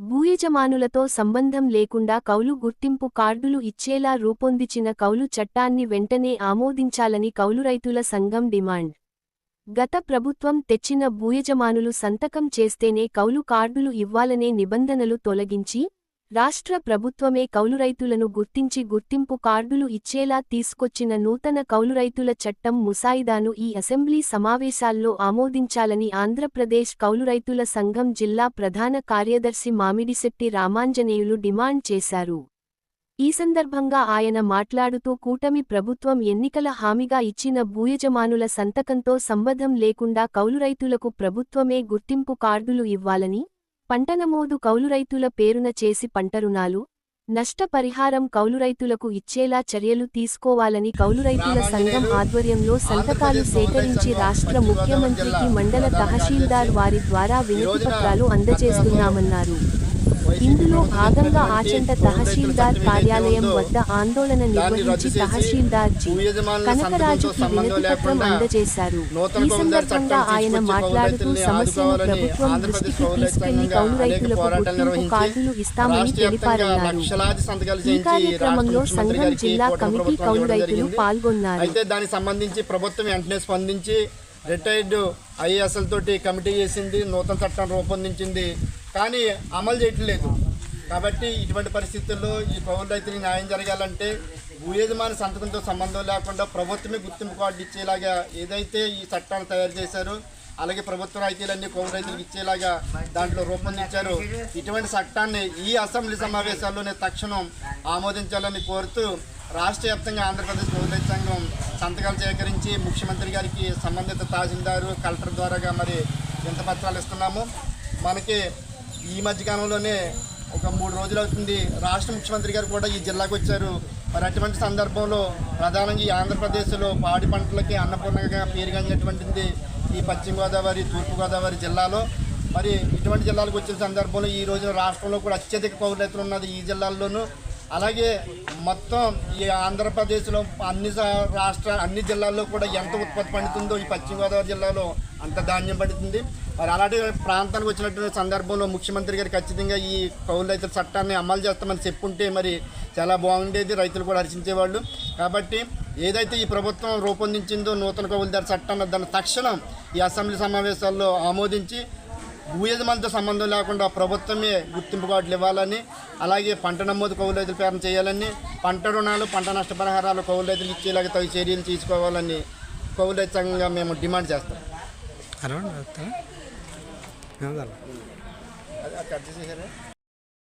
భూయజమానులతో సంబంధం లేకుండా కౌలు గుర్తింపు కార్డులు ఇచ్చేలా రూపొందించిన కౌలు చట్టాన్ని వెంటనే ఆమోదించాలని కౌలు రైతుల సంఘం డిమాండ్. గత ప్రభుత్వం తెచ్చిన భూయజమానులు సంతకం చేస్తేనే కౌలు కార్డులు ఇవ్వాలనే నిబంధనలు తొలగించి, రాష్ట్ర ప్రభుత్వమే కౌలురైతులను గుర్తించి గుర్తింపు కార్డులు ఇచ్చేలా తీసుకొచ్చిన నూతన కౌలురైతుల చట్టం ముసాయిదాను ఈ అసెంబ్లీ సమావేశాల్లో ఆమోదించాలని ఆంధ్రప్రదేశ్ కౌలురైతుల సంఘం జిల్లా ప్రధాన కార్యదర్శి మామిడిశెట్టి రామాంజనేయులు డిమాండ్ చేశారు. ఈ సందర్భంగా ఆయన మాట్లాడుతూ కూటమి ప్రభుత్వం ఎన్నికల హామీగా ఇచ్చిన భూయజమానుల సంతకంతో సంబంధం లేకుండా కౌలురైతులకు ప్రభుత్వమే గుర్తింపు కార్డులు ఇవ్వాలని, పంట నమోదు కౌలురైతుల పేరున చేసి పంట రుణాలు, నష్టపరిహారం కౌలురైతులకు ఇచ్చేలా చర్యలు తీసుకోవాలని కౌలురైతుల సంఘం ఆధ్వర్యంలో సంతకాలు సేకరించి రాష్ట్ర ముఖ్యమంత్రికి మండల తహసీల్దార్ వారి ద్వారా వినతిపత్రాలు అందజేస్తున్నామన్నారు. ఇందులో భాగంగా ఆచంట తహసీల్దార్ కార్యాలయం వద్ద ఆందోళన నిర్వహించి తహసీల్దార్ జి. కనకరాజుకి వినతిపత్రం అందజేశారు. ఈ సందర్భంగా ఆయన మాట్లాడుతూ సమస్యను ప్రభుత్వం దృష్టికి తీసుకెళ్లి కౌలురైతులకు గుర్తింపు కార్డులు ఇస్తామని తెలిపారన్నారు. ఈ కార్యక్రమంలో సంఘం జిల్లా కమిటీ కౌలురైతులు పాల్గొన్నారు. అయితే దానికి సంబంధించి ప్రభుత్వం వెంటనే స్పందించి రిటైర్డ్ ఐఏఎస్ఎల్ తోటి కమిటీ చేసింది, నూతన చట్టం రూపొందించింది, కానీ అమలు చేయట్లేదు. కాబట్టి ఇటువంటి పరిస్థితుల్లో ఈ కౌలు రైతులకు న్యాయం జరగాలంటే భూయజమాని సంతకంతో సంబంధం లేకుండా ప్రభుత్వమే గుర్తింపు కార్డు ఇచ్చేలాగా ఏదైతే ఈ చట్టాన్ని తయారు చేశారో, అలాగే ప్రభుత్వ రైతులన్నీ కౌలు రైతులకు ఇచ్చేలాగా దాంట్లో రూపొందించారు. ఇటువంటి చట్టాన్ని ఈ అసెంబ్లీ సమావేశాల్లోనే తక్షణం ఆమోదించాలని కోరుతూ రాష్ట్ర వ్యాప్తంగా ఆంధ్రప్రదేశ్ కౌలు రైతు సంఘం సంతకాలు సేకరించి ముఖ్యమంత్రి గారికి సంబంధిత తహసీల్దారు కలెక్టర్ ద్వారాగా మరి వినతిపత్రాలు ఇస్తున్నాము. మనకి ఈ మధ్యకాలంలోనే ఒక 3 రోజులు అవుతుంది రాష్ట్ర ముఖ్యమంత్రి గారు కూడా ఈ జిల్లాకు వచ్చారు. మరి అటువంటి సందర్భంలో ప్రధానంగా ఈ ఆంధ్రప్రదేశ్లో పాడి పంటలకి అన్నపూర్ణగా పేరుగాంచినటువంటిది ఈ పశ్చిమ గోదావరి, తూర్పు గోదావరి జిల్లాలో. మరి ఇటువంటి జిల్లాలకు వచ్చిన సందర్భంలో ఈ రోజున రాష్ట్రంలో కూడా అత్యధిక కౌలు రైతులు ఉన్నది ఈ జిల్లాల్లోనూ. అలాగే మొత్తం ఈ ఆంధ్రప్రదేశ్లో అన్ని జిల్లాల్లో కూడా ఎంత ఉత్పత్తి పండుతుందో ఈ పశ్చిమ గోదావరి జిల్లాలో అంత ధాన్యం పండుతుంది. మరి అలాంటి ప్రాంతానికి వచ్చినటువంటి సందర్భంలో ముఖ్యమంత్రి గారు ఖచ్చితంగా ఈ కౌలు రైతుల చట్టాన్ని అమలు చేస్తామని చెప్పుంటే మరి చాలా బాగుండేది, రైతులు కూడా హర్షించేవాళ్ళు. కాబట్టి ఏదైతే ఈ ప్రభుత్వం రూపొందించిందో నూతన కౌలుదారు చట్టాన్ని దాన్ని తక్షణం ఈ అసెంబ్లీ సమావేశాల్లో ఆమోదించి భూయజమానితో సంబంధం లేకుండా ప్రభుత్వమే గుర్తింపు కార్డులు ఇవ్వాలని, అలాగే పంట నమోదు కౌలు రైతుల పేరున చేయాలని, పంట రుణాలు, పంట నష్టపరిహారాలు కౌలు రైతులకు ఇచ్చేలాగా తగు చర్యలు తీసుకోవాలని కౌలు రైతు సంఘంగా మేము డిమాండ్ చేస్తాం.